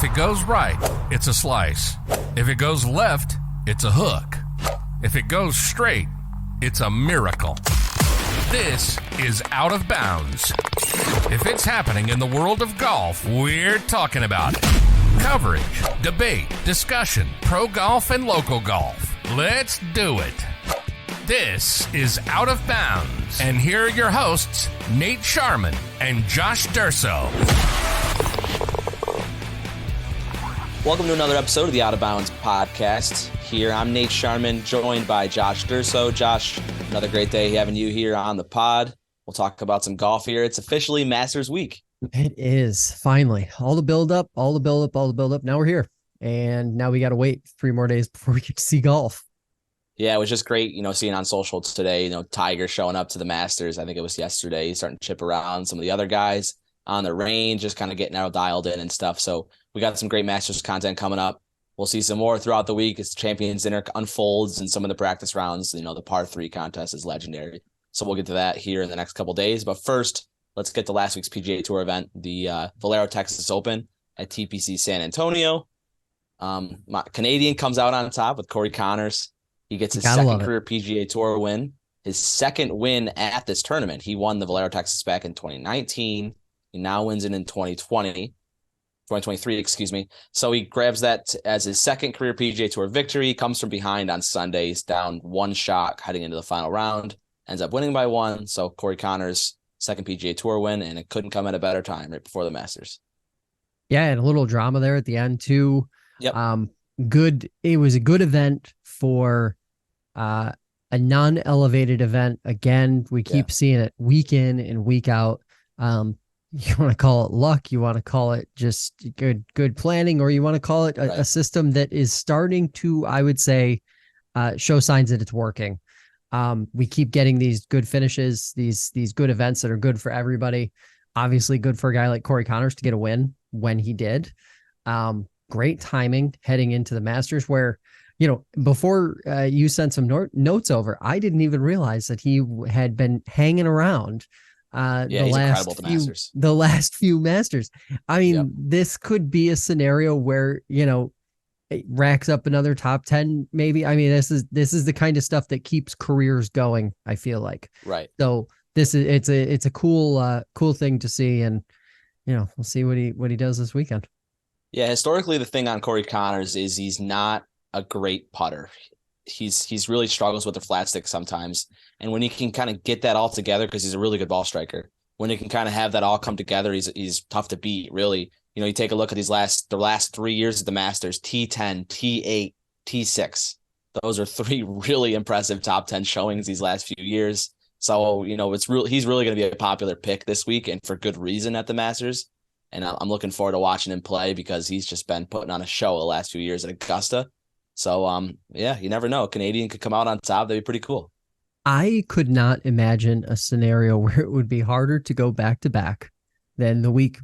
it goes right, it's a slice. If it goes left, it's a hook. If it goes straight, it's a miracle. This is Out of Bounds. If it's happening in the world of golf, we're talking about it. Coverage, debate, discussion, pro golf and local golf. Let's do it. This is Out of Bounds. And here are your hosts, Nate Sharman and Josh Durso. Welcome to another episode of the Out of Bounds podcast. Here, I'm Nate Sharman, joined by Josh Durso. Josh, another great day having you here on the pod. We'll talk about some golf here. It's officially Masters Week. It is, finally. All the build-up. Now we're here. And now we got to wait 3 more days before we get to see golf. Yeah, it was just great, seeing on social today, Tiger showing up to the Masters. I think it was yesterday. He's starting to chip around some of the other guys on the range, just kind of getting all dialed in and stuff. So we got some great Masters content coming up. We'll see some more throughout the week as the Champions Dinner unfolds and some of the practice rounds. The par 3 contest is legendary. So we'll get to that here in the next couple of days. But first, let's get to last week's PGA Tour event, the Valero Texas Open at TPC San Antonio. My Canadian comes out on top with Corey Connors. He gets his second career PGA Tour win, his second win at this tournament. He won the Valero Texas back in 2019. He now wins it in 2023, excuse me. So he grabs that as his second career PGA Tour victory. He comes from behind on Sunday. He's down 1 shot heading into the final round, ends up winning by 1. So Corey Connors' second PGA Tour win, and it couldn't come at a better time right before the Masters. Yeah, and a little drama there at the end too. Yep. Good. It was a good event for a non-elevated event. Again, we keep seeing it week in and week out. You want to call it luck, you want to call it just good planning, or you want to call it a system that is starting to, I would say, show signs that it's working. We keep getting these good finishes, these good events that are good for everybody. Obviously good for a guy like Corey Connors to get a win when he did. Great timing heading into the Masters where, before you sent some notes over, I didn't even realize that he had been hanging around the last few Masters. I mean, this could be a scenario where, it racks up another top 10, maybe. I mean, this is the kind of stuff that keeps careers going, I feel like. Right. So it's a cool thing to see, and we'll see what he does this weekend. Yeah, historically the thing on Corey Connors is he's not a great putter. He's really struggles with the flat stick sometimes. And when he can kind of get that all together, because he's a really good ball striker, when he can kind of have that all come together, he's tough to beat, really. You take a look at the last 3 years of the Masters, T10, T8, T6. Those are 3 really impressive top 10 showings these last few years. So, he's really going to be a popular pick this week, and for good reason at the Masters. And I'm looking forward to watching him play because he's just been putting on a show the last few years at Augusta. So, you never know. A Canadian could come out on top. That'd be pretty cool. I could not imagine a scenario where it would be harder to go back-to-back than the week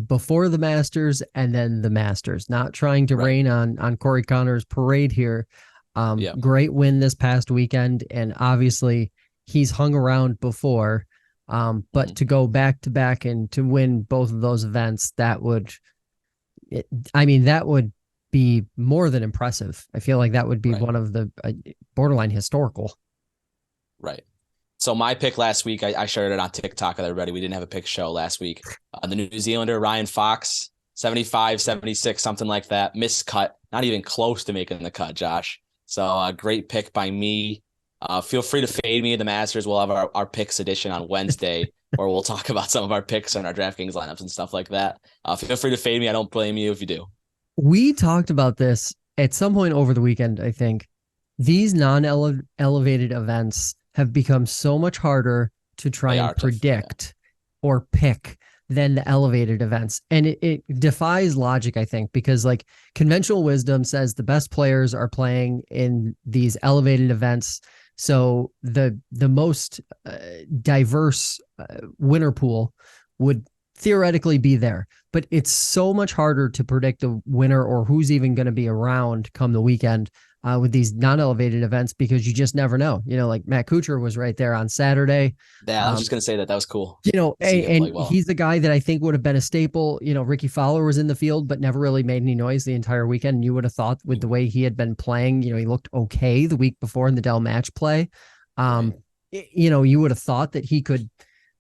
before the Masters and then the Masters. Not trying to rain on Corey Connors' parade here. Great win this past weekend, and obviously he's hung around before. But to go back-to-back and to win both of those events, that would be more than impressive. I feel like that would be one of the borderline historical. Right. So my pick last week, I shared it on TikTok with everybody. We didn't have a pick show last week. The New Zealander, Ryan Fox, 75, 76, something like that. Miscut, not even close to making the cut, Josh. So a great pick by me. Feel free to fade me in the Masters. We'll have our picks edition on Wednesday, where we'll talk about some of our picks and our DraftKings lineups and stuff like that. Feel free to fade me. I don't blame you if you do. We talked about this at some point over the weekend, I think. These non-elevated events have become so much harder to try and predict or pick than the elevated events. And it defies logic, I think, because like conventional wisdom says the best players are playing in these elevated events. So the most diverse winner pool would theoretically be there, but it's so much harder to predict the winner or who's even going to be around come the weekend. with these non-elevated events, because you just never know. Like Matt Kuchar was right there on Saturday. Yeah, I was just gonna say that was cool. And he's the guy that I think would have been a staple. Ricky Fowler was in the field, but never really made any noise the entire weekend. And you would have thought, with the way he had been playing, he looked okay the week before in the Dell match play. Right. You would have thought that he could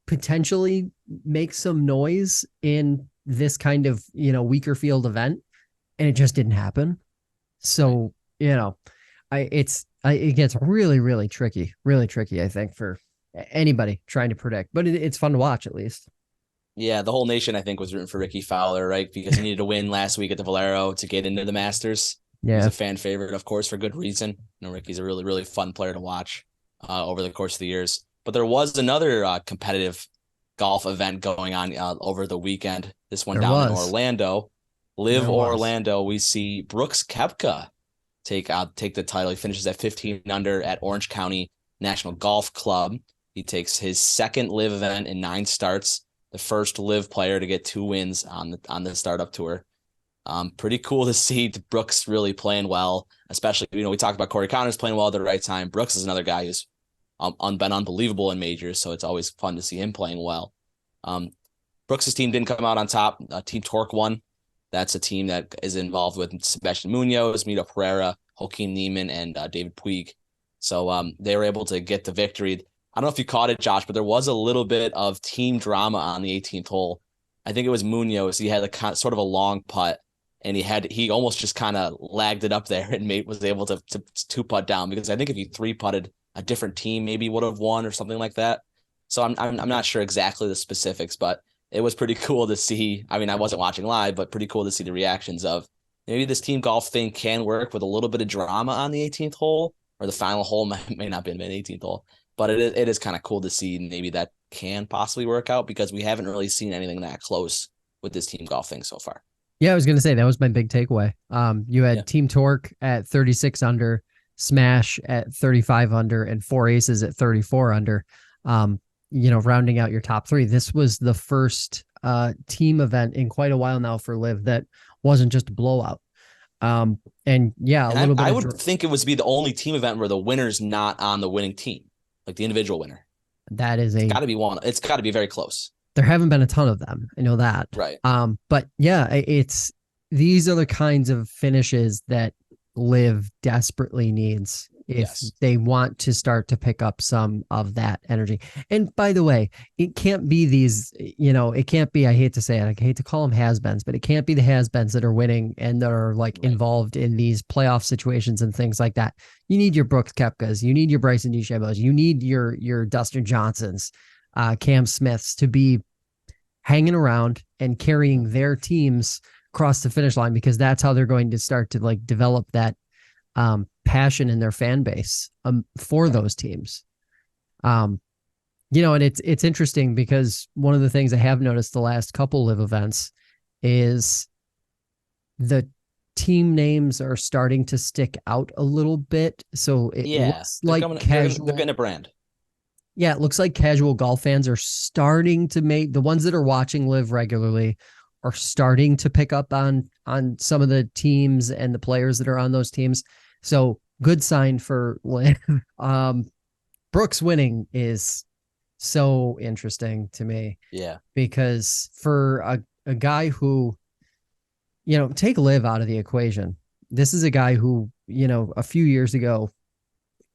potentially make some noise in this kind of, weaker field event, and it just didn't happen. So, it gets really, really tricky, I think, for anybody trying to predict, but it's fun to watch at least. Yeah, the whole nation, I think, was rooting for Ricky Fowler, right? Because he needed to win last week at the Valero to get into the Masters. Yeah. He's a fan favorite, of course, for good reason. Ricky's a really, really fun player to watch over the course of the years. But there was another competitive golf event going on over the weekend. This one in Orlando. LIV Orlando, we see Brooks Koepka take the title. He finishes at 15 under at Orange County National Golf Club. He takes his second LIV event in 9 starts, the first LIV player to get 2 wins on the startup tour. Pretty cool to see Brooks really playing well, especially, we talked about Corey Connors playing well at the right time. Brooks is another guy who's been unbelievable in majors, so it's always fun to see him playing well. Brooks' team didn't come out on top. Team Torque won. That's a team that is involved with Sebastian Munoz, Mito Pereira, Joaquin Neiman, and David Puig. So they were able to get the victory. I don't know if you caught it, Josh, but there was a little bit of team drama on the 18th hole. I think it was Munoz. He had sort of a long putt, and he almost just kind of lagged it up there and was able to 2-putt down, because I think if he 3-putted, a different team maybe would have won or something like that. So I'm not sure exactly the specifics, but it was pretty cool to see. I mean, I wasn't watching live, but pretty cool to see the reactions of maybe this team golf thing can work with a little bit of drama on the 18th hole, or the final hole may not be an 18th hole, but it is kind of cool to see maybe that can possibly work out, because we haven't really seen anything that close with this team golf thing so far. Yeah, I was going to say that was my big takeaway. You had Team Torque at 36 under, Smash at 35 under, and 4 Aces at 34 under. Rounding out your top 3. This was the first team event in quite a while now for LIV that wasn't just a blowout. I would think it would be the only team event where the winner's not on the winning team, like the individual winner. It's got to be one. It's got to be very close. There haven't been a ton of them. I know that. Right. But yeah, these are the kinds of finishes that LIV desperately needs if they want to start to pick up some of that energy. And by the way, it can't be these, it can't be, I hate to say it, I hate to call them has-beens, but it can't be the has-beens that are winning and that are involved in these playoff situations and things like that. You need your Brooks Koepkas, you need your Bryson DeChambeaus, you need your Dustin Johnsons, Cam Smiths to be hanging around and carrying their teams across the finish line, because that's how they're going to start to develop that passion in their fan base for those teams. And it's interesting, because one of the things I have noticed the last couple LIV events is the team names are starting to stick out a little bit. So it looks like casual. They're getting a brand. Yeah, it looks like casual golf fans are starting to make, the ones that are watching LIV regularly are starting to pick up on some of the teams and the players that are on those teams. So good sign for LIV. Brooks winning is so interesting to me. Yeah. Because for a guy who, take LIV out of the equation. This is a guy who, a few years ago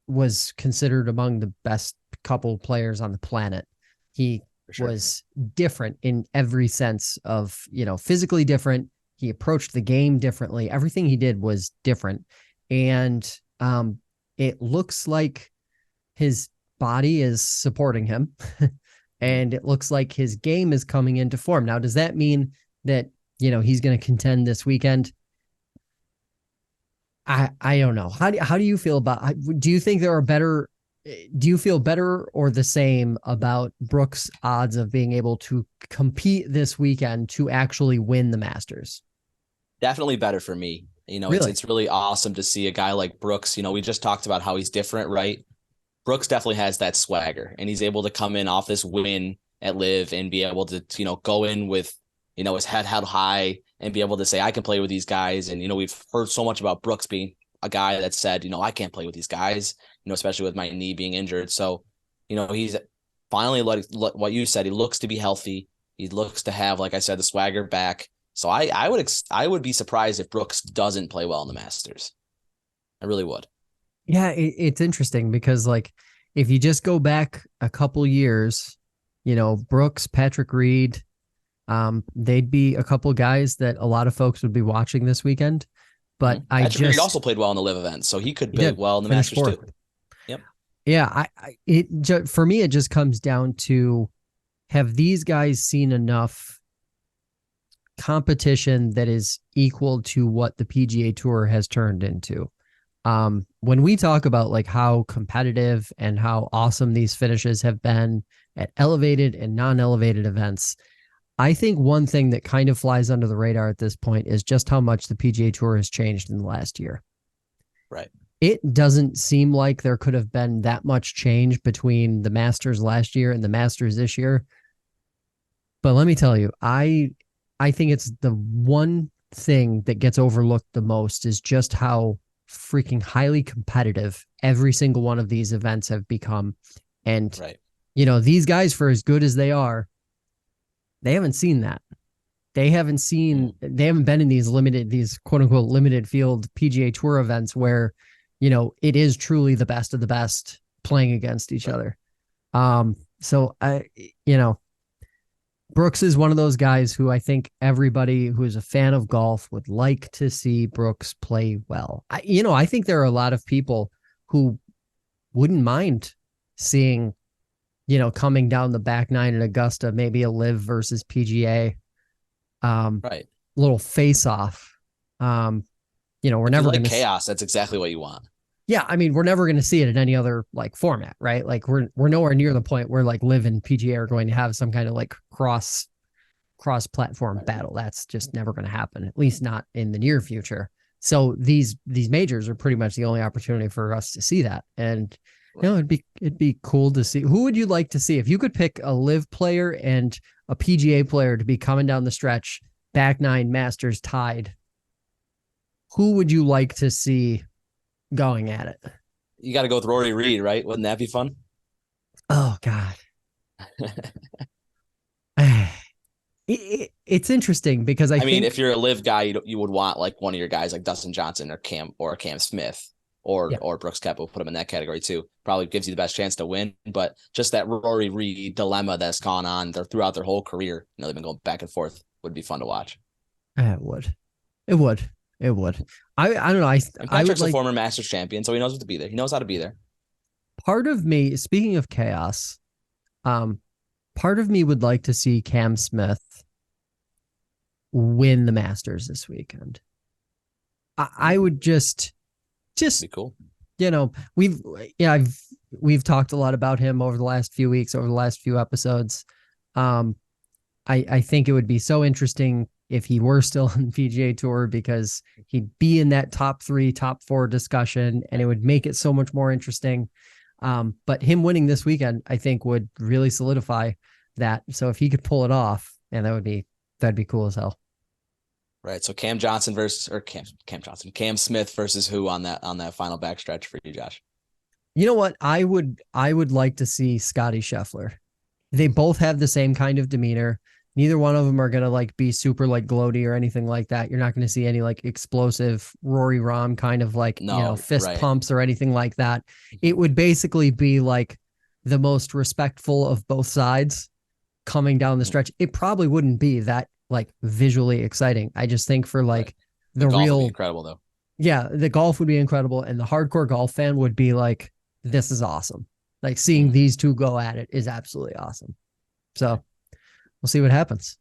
was considered among the best couple players on the planet. He was different in every sense of, physically different. He approached the game differently. Everything he did was different. And it looks like his body is supporting him and it looks like his game is coming into form. Now, does that mean that, he's going to contend this weekend? I don't know. How do you feel about, do you think do you feel better or the same about Brooks' odds of being able to compete this weekend to actually win the Masters? Definitely better for me. It's really awesome to see a guy like Brooks. We just talked about how he's different, right? Brooks definitely has that swagger, and he's able to come in off this win at LIV and be able to, go in with, his head held high and be able to say, I can play with these guys. And, we've heard so much about Brooks being a guy that said, I can't play with these guys, especially with my knee being injured. So, he's finally what you said. He looks to be healthy. He looks to have, like I said, the swagger back. So I would be surprised if Brooks doesn't play well in the Masters. I really would. Yeah, it's interesting because like if you just go back a couple years, Brooks, Patrick Reed, they'd be a couple guys that a lot of folks would be watching this weekend. But Patrick Reed also played well in the LIV event, so he could play well in the Masters too. Yep. Yeah, for me it just comes down to, have these guys seen enough competition that is equal to what the PGA Tour has turned into? When we talk about like how competitive and how awesome these finishes have been at elevated and non-elevated events, I think one thing that kind of flies under the radar at this point is just how much the PGA Tour has changed in the last year. Right. It doesn't seem like there could have been that much change between the Masters last year and the Masters this year. But let me tell you, I think it's the one thing that gets overlooked the most is just how freaking highly competitive every single one of these events have become. And, these guys, for as good as they are, they haven't seen that. They haven't been in these quote unquote limited field PGA Tour events where, it is truly the best of the best playing against each other. So Brooks is one of those guys who I think everybody who is a fan of golf would like to see Brooks play well. I think there are a lot of people who wouldn't mind seeing, coming down the back nine at Augusta, maybe a LIV versus PGA, little face off. We're never going to chaos. That's exactly what you want. Yeah, I mean, we're never going to see it in any other like format, right? Like we're nowhere near the point where like LIV and PGA are going to have some kind of like cross platform battle. That's just never going to happen, at least not in the near future. So these majors are pretty much the only opportunity for us to see that. And it'd be cool to see. Who would you like to see if you could pick a LIV player and a PGA player to be coming down the stretch, back nine Masters tied? Who would you like to see going at it? You got to go with Rory Reed, right? Wouldn't that be fun? Oh God. It's interesting because I mean, if you're a LIV guy, you would want like one of your guys like Dustin Johnson or Cam Smith or Brooks Koepka. We'll put him in that category too. Probably gives you the best chance to win. But just that Rory Reed dilemma that's gone on throughout their whole career, they've been going back and forth, would be fun to watch. It would. I don't know. Patrick's a former Masters champion, so he knows what to be there. He knows how to be there. Part of me, speaking of chaos, part of me would like to see Cam Smith win the Masters this weekend. I would just be cool. We've talked a lot about him over the last few weeks, over the last few episodes. I think it would be so interesting if he were still on the PGA Tour, because he'd be in that top 3, top 4 discussion, and it would make it so much more interesting. But him winning this weekend, I think, would really solidify that. So if he could pull it off, and that'd be cool as hell. Right. So Cam Smith versus who on that final backstretch for you, Josh? You know what? I would like to see Scotty Scheffler. They both have the same kind of demeanor. Neither one of them are going to like be super like gloaty or anything like that. You're not going to see any like explosive Rory Rahm kind of like, fist pumps or anything like that. It would basically be like the most respectful of both sides coming down the stretch. It probably wouldn't be that like visually exciting. I just think for like the golf real would be incredible though. Yeah, the golf would be incredible. And the hardcore golf fan would be like, this is awesome. Like seeing these two go at it is absolutely awesome. So we'll see what happens.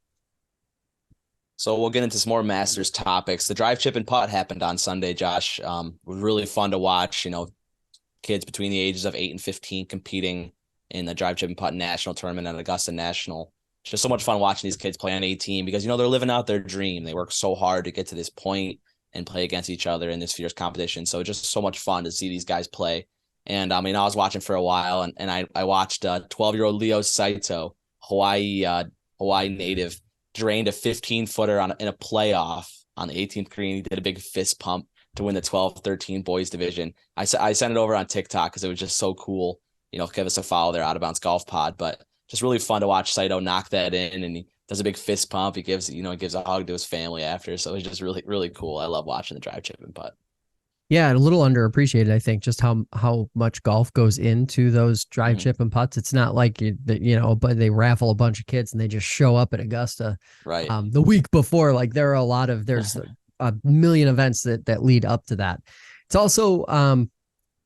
So we'll get into some more Masters topics. The drive, chip, and putt happened on Sunday, Josh. Was really fun to watch. Kids between the ages of 8 and 15 competing in the drive, chip, and putt national tournament at Augusta National. Just so much fun watching these kids play on 18 because, they're living out their dream. They work so hard to get to this point and play against each other in this fierce competition. So just so much fun to see these guys play. And I was watching for a while and I watched 12-year-old Leo Saito, Hawaii native, drained a 15-footer in a playoff on the 18th green. He did a big fist pump. to win the 12-13 boys division. I sent it over on TikTok because it was just so cool. Give us a follow there, Out of Bounds Golf Pod. But just really fun to watch Saito knock that in, and he does a big fist pump. He gives a hug to his family after. So it's just really, really cool. I love watching the drive, chip, and putt. Yeah, and a little underappreciated, I think, just how much golf goes into those drive, chip, and putts. It's not like but they raffle a bunch of kids and they just show up at Augusta, right? The week before. Like there's a million events that lead up to that. It's also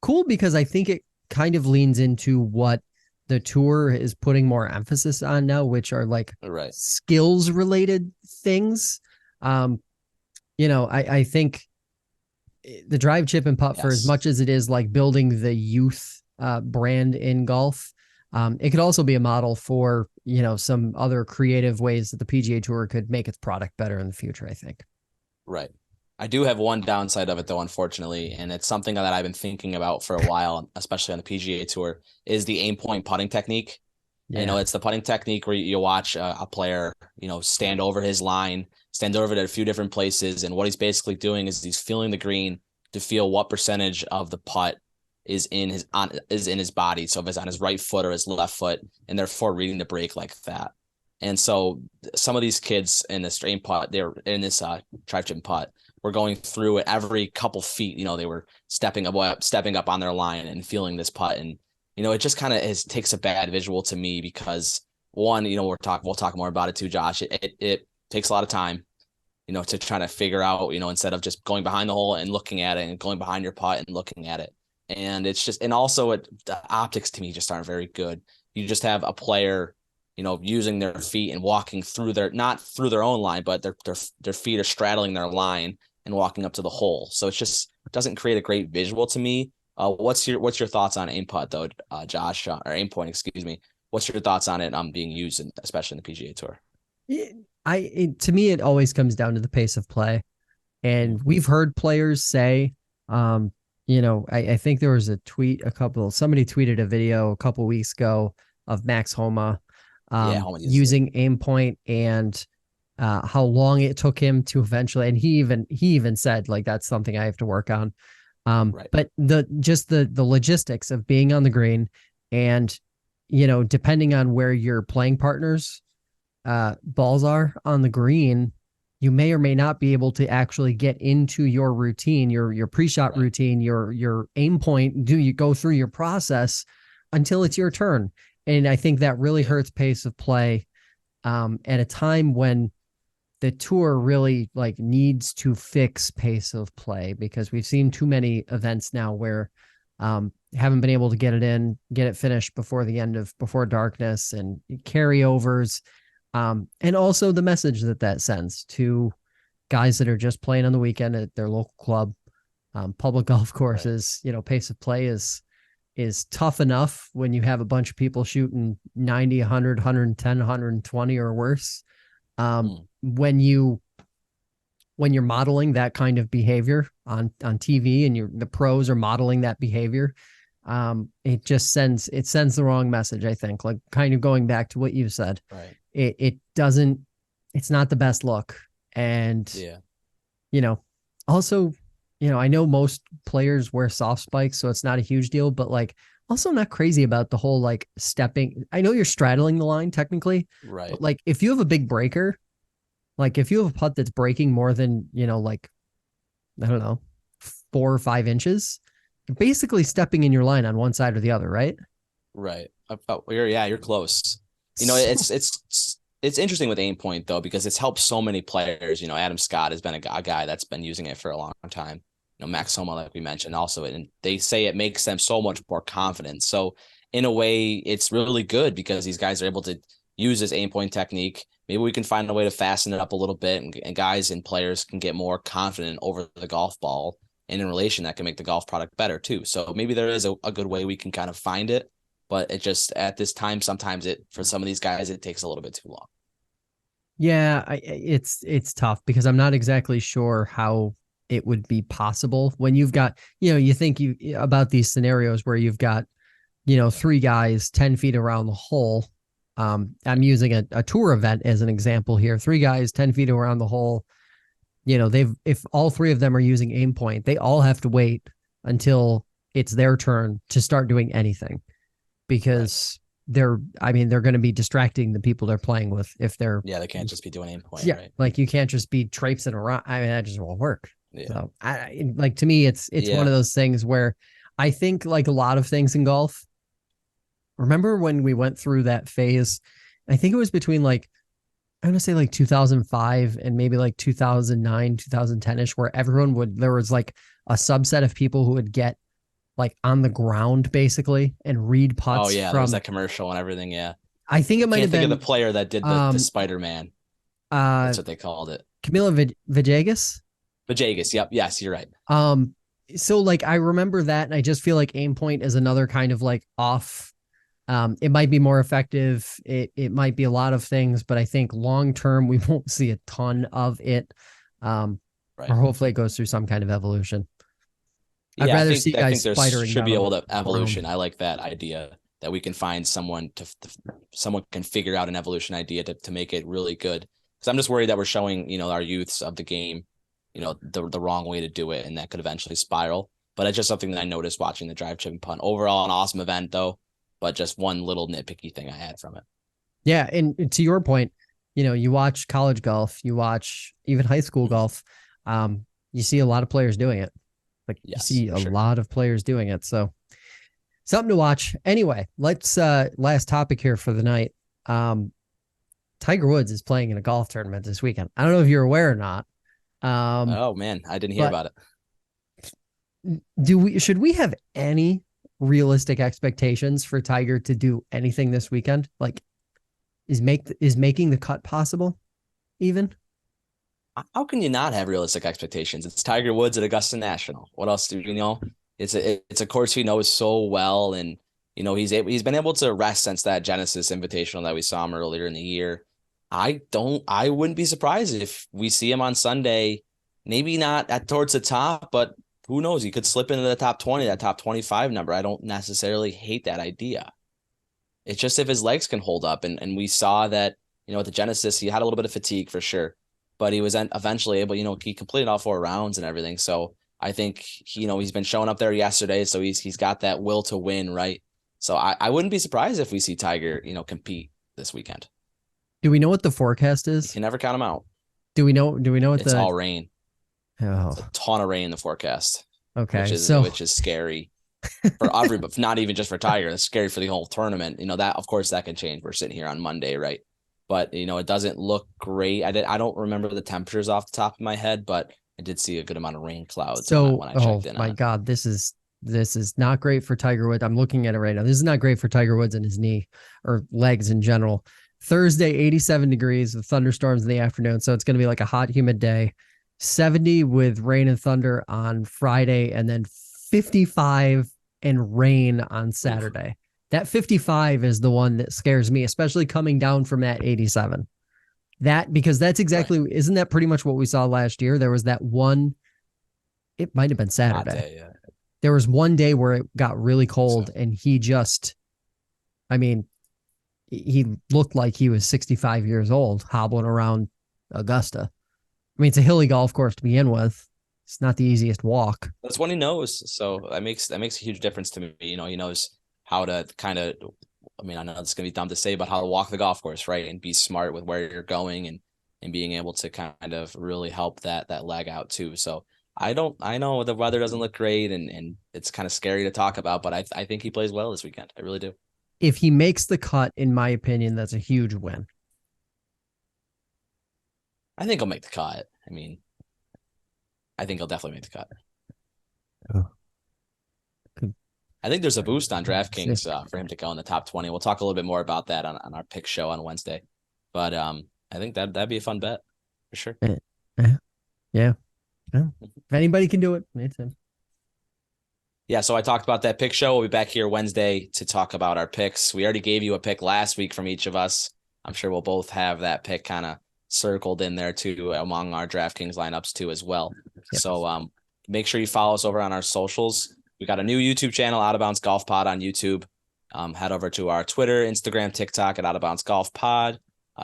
cool because I think it kind of leans into what the tour is putting more emphasis on now, which are like skills related things. I think the drive, chip, and putt, for as much as it is like building the youth brand in golf, it could also be a model for, some other creative ways that the PGA Tour could make its product better in the future, I think. Right. I do have one downside of it, though, unfortunately, and it's something that I've been thinking about for a while, especially on the PGA Tour, is the AimPoint putting technique. Yeah. It's the putting technique where you watch a player, stand over his line, stand over it at a few different places. And what he's basically doing is he's feeling the green to feel what percentage of the putt is in his body. So if it's on his right foot or his left foot, and therefore reading the break like that. And so some of these kids in this drain putt, they're in this drive, chip, and putt, were going through it every couple feet. They were stepping up on their line and feeling this putt. And it just kind of takes a bad visual to me because one, we'll talk more about it too, Josh. It takes a lot of time, to try to figure out, instead of just going behind the hole and looking at it and going behind your putt and looking at it. And it's just, and also the optics to me just aren't very good. You just have a player, using their feet and walking through not through their own line, but their feet are straddling their line and walking up to the hole. So it doesn't create a great visual to me. What's your thoughts on AimPoint though, Josh, or AimPoint, excuse me? What's your thoughts on it being used, especially in the PGA Tour? To me, it always comes down to the pace of play, and we've heard players say, I think there was a tweet, somebody tweeted a video a couple weeks ago of Max Homa, using AimPoint and how long it took him to eventually, and he even said like that's something I have to work on. But the logistics of being on the green and, depending on where your playing partners balls are on the green, you may or may not be able to actually get into your routine, your pre-shot routine, your aim point. Do you go through your process until it's your turn? And I think that really hurts pace of play at a time when the tour really needs to fix pace of play, because we've seen too many events now where haven't been able to get it finished before darkness, and carryovers. And also the message that sends to guys that are just playing on the weekend at their local club, public golf courses. Pace of play is tough enough when you have a bunch of people shooting 90, 100, 110, 120 or worse. When you're modeling that kind of behavior on TV and the pros are modeling that behavior, it just sends the wrong message, I think. Like, kind of going back to what you said, right? It's not the best look. And also, I know most players wear soft spikes, so it's not a huge deal, but also not crazy about the whole stepping. I know you're straddling the line technically, right? But if you have a big breaker, if you have a putt that's breaking more than, I don't know, 4 or 5 inches, you're basically stepping in your line on one side or the other, right? Right. You're close. It's interesting with AimPoint though, because it's helped so many players. Adam Scott has been a guy that's been using it for a long time. Max Homa, like we mentioned, also, and they say it makes them so much more confident. So in a way, it's really good because these guys are able to use this AimPoint technique. Maybe we can find a way to fasten it up a little bit, and guys and players can get more confident over the golf ball, and in relation that can make the golf product better too. So maybe there is a good way we can kind of find it, but it just, at this time, sometimes for some of these guys, it takes a little bit too long. Yeah, it's tough because I'm not exactly sure how it would be possible when you've got, you think about these scenarios where you've got, 3 guys 10 feet around the hole. I'm using a tour event as an example here. 3 guys 10 feet around the hole. if all three of them are using AimPoint, they all have to wait until it's their turn to start doing anything, because they're going to be distracting the people they're playing with if they're. Yeah, they can't just be doing AimPoint. Yeah, right? like you can't just be traipsing around. I mean, that just won't work. Yeah. So to me, it's one of those things where I think, like a lot of things in golf. Remember when we went through that phase? I think it was between I'm going to say 2005 and maybe 2009, 2010-ish, where there was a subset of people who would get on the ground basically and read putts. Oh yeah, there was that commercial and everything. Yeah. I think it might have been. Think of the player that did the Spider-Man. That's what they called it. Camila Villegas. Villegas. Yep. Yes, you're right. So I remember that, and I just feel like AimPoint is another kind of off. It might be more effective. It might be a lot of things, but I think long term we won't see a ton of it. Or hopefully it goes through some kind of evolution. Yeah, I'd rather see guys there spidering. Should be able to evolution. I like that idea that we can find someone someone can figure out an evolution idea to make it really good. Because I'm just worried that we're showing our youths of the game, the wrong way to do it, and that could eventually spiral. But it's just something that I noticed watching the drive, chip, and punt. Overall, an awesome event though, but just one little nitpicky thing I had from it. Yeah, and to your point, you watch college golf, you watch even high school golf, you see a lot of players doing it. You see a lot of players doing it. So something to watch. Anyway, let's last topic here for the night. Tiger Woods is playing in a golf tournament this weekend. I don't know if you're aware or not. Oh man, I didn't hear about it. Should we have any realistic expectations for Tiger to do anything this weekend? Is making the cut possible even? How can you not have realistic expectations? It's Tiger Woods at Augusta National. What else do you know? It's a course he knows so well, and he's been able to rest since that Genesis Invitational that we saw him earlier in the year. I wouldn't be surprised if we see him on Sunday, maybe not towards the top, but who knows? He could slip into the top 20, that top 25 number. I don't necessarily hate that idea. It's just if his legs can hold up, and we saw that at the Genesis he had a little bit of fatigue for sure. But he was eventually able, he completed all 4 rounds and everything. So I think, he's been showing up there yesterday. So he's got that will to win, right? So I wouldn't be surprised if we see Tiger, compete this weekend. Do we know what the forecast is? You can never count him out. Do we know what it's all rain. Oh. It's a ton of rain in the forecast. Okay. Which is scary for everybody, but not even just for Tiger. It's scary for the whole tournament. That, of course, that can change. We're sitting here on Monday, right? But, it doesn't look great. I don't remember the temperatures off the top of my head, but I did see a good amount of rain clouds when I checked in. Oh, my God. This is not great for Tiger Woods. I'm looking at it right now. This is not great for Tiger Woods and his knee or legs in general. Thursday, 87 degrees with thunderstorms in the afternoon. So it's going to be a hot, humid day. 70 with rain and thunder on Friday, and then 55 and rain on Saturday. That 55 is the one that scares me, especially coming down from that 87. Because that's exactly, right. Isn't that pretty much what we saw last year? There was that one, it might have been Saturday. Day, yeah. There was one day where it got really cold, and he looked like he was 65 years old hobbling around Augusta. It's a hilly golf course to begin with. It's not the easiest walk. That's what he knows. So that makes a huge difference to me. He knows how to kind of, I know it's going to be dumb to say, but how to walk the golf course, right? And be smart with where you're going and being able to kind of really help that leg out too. So I know the weather doesn't look great and it's kind of scary to talk about, but I think he plays well this weekend. I really do. If he makes the cut, in my opinion, that's a huge win. I think he'll make the cut. I think he'll definitely make the cut. Oh. I think there's a boost on DraftKings for him to go in the top 20. We'll talk a little bit more about that on our pick show on Wednesday. But I think that'd be a fun bet for sure. Yeah. If anybody can do it, it's him. Yeah, so I talked about that pick show. We'll be back here Wednesday to talk about our picks. We already gave you a pick last week from each of us. I'm sure we'll both have that pick kind of circled in there too among our DraftKings lineups too as well. Yep. So make sure you follow us over on our socials. We got a new YouTube channel, Out of Bounds Golf Pod on YouTube. Head over to our Twitter, Instagram, TikTok at Out of Bounds Golf Pod.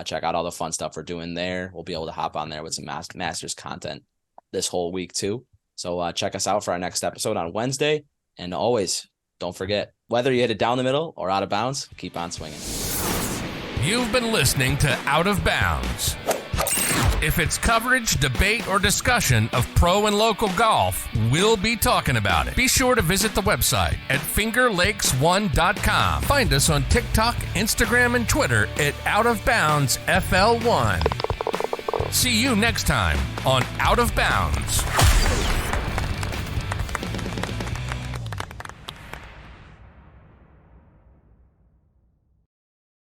check out all the fun stuff we're doing there. We'll be able to hop on there with some Masters content this whole week too. So check us out for our next episode on Wednesday. And always, don't forget, whether you hit it down the middle or out of bounds, keep on swinging. You've been listening to Out of Bounds. If it's coverage, debate, or discussion of pro and local golf, we'll be talking about it. Be sure to visit the website at fingerlakes1.com. Find us on TikTok, Instagram, and Twitter at OutOfBoundsFL1. See you next time on Out of Bounds.